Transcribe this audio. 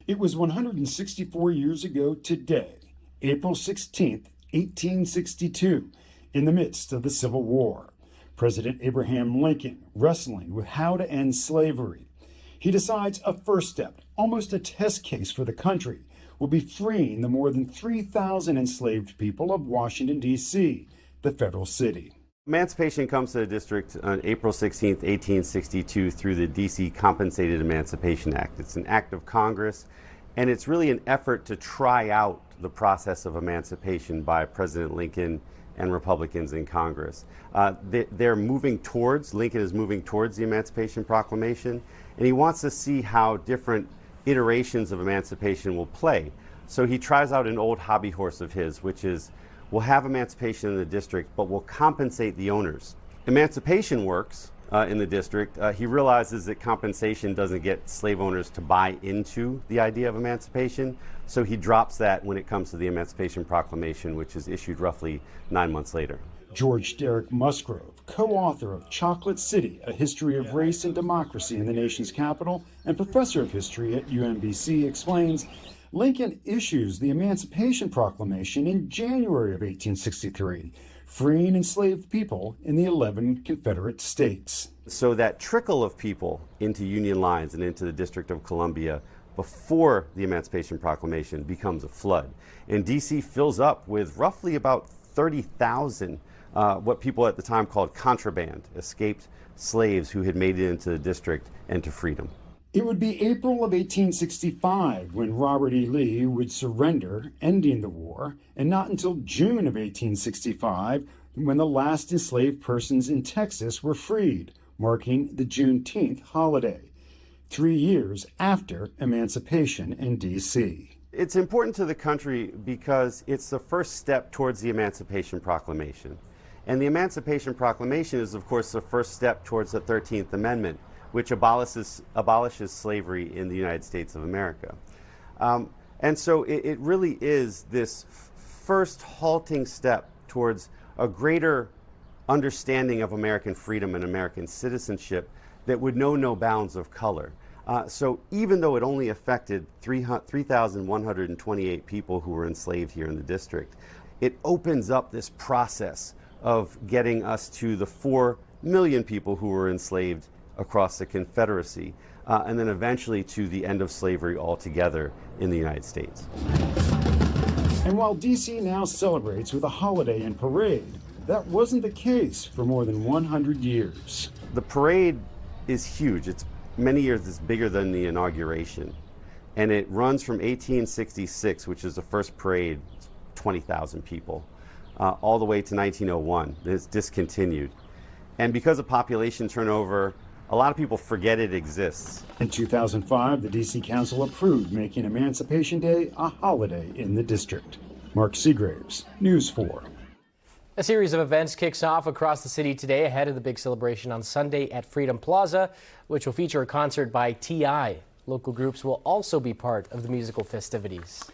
It was 164 years ago today, April 16th, 1862, in the midst of the Civil War. President Abraham Lincoln wrestling with how to end slavery. He decides a first step, almost a test case for the country, will be freeing the more than 3,000 enslaved people of Washington, D.C., the federal city. Emancipation comes to the district on April 16, 1862 through the D.C. Compensated Emancipation Act. It's an act of Congress, and it's really an effort to try out the process of emancipation by President Lincoln and Republicans in Congress. They're moving towards, Lincoln is moving towards the Emancipation Proclamation, and he wants to see how different iterations of emancipation will play. So he tries out an old hobby horse of his, which is, we'll have emancipation in the district, but we'll compensate the owners. Emancipation works in the district. He realizes that compensation doesn't get slave owners to buy into the idea of emancipation, so he drops that when it comes to the Emancipation Proclamation, which is issued roughly 9 months later. George Derek Musgrove, co-author of Chocolate City, A History of Race and Democracy in the Nation's Capital, and professor of history at UMBC, explains Lincoln issues the Emancipation Proclamation in January of 1863, freeing enslaved people in the 11 Confederate states. So that trickle of people into Union lines and into the District of Columbia before the Emancipation Proclamation becomes a flood. And D.C. fills up with roughly about 30,000 what people at the time called contraband, escaped slaves who had made it into the district and to freedom. It would be April of 1865 when Robert E. Lee would surrender, ending the war, and not until June of 1865 when the last enslaved persons in Texas were freed, marking the Juneteenth holiday, 3 years after emancipation in D.C. It's important to the country because it's the first step towards the Emancipation Proclamation. And the Emancipation Proclamation is, of course, the first step towards the 13th Amendment, which abolishes slavery in the United States of America. And so it really is this first halting step towards a greater understanding of American freedom and American citizenship that would know no bounds of color. So even though it only affected 3,128 people who were enslaved here in the district, it opens up this process of getting us to the 4 million people who were enslaved across the Confederacy, and then eventually to the end of slavery altogether in the United States. And while D.C. now celebrates with a holiday and parade, that wasn't the case for more than 100 years. The parade is huge. It's many years it's bigger than the inauguration. And it runs from 1866, which is the first parade, 20,000 people, all the way to 1901. It's discontinued. And because of population turnover, a lot of people forget it exists. In 2005, the D.C. Council approved making Emancipation Day a holiday in the district. Mark Segraves, News 4. A series of events kicks off across the city today ahead of the big celebration on Sunday at Freedom Plaza, which will feature a concert by T.I. Local groups will also be part of the musical festivities.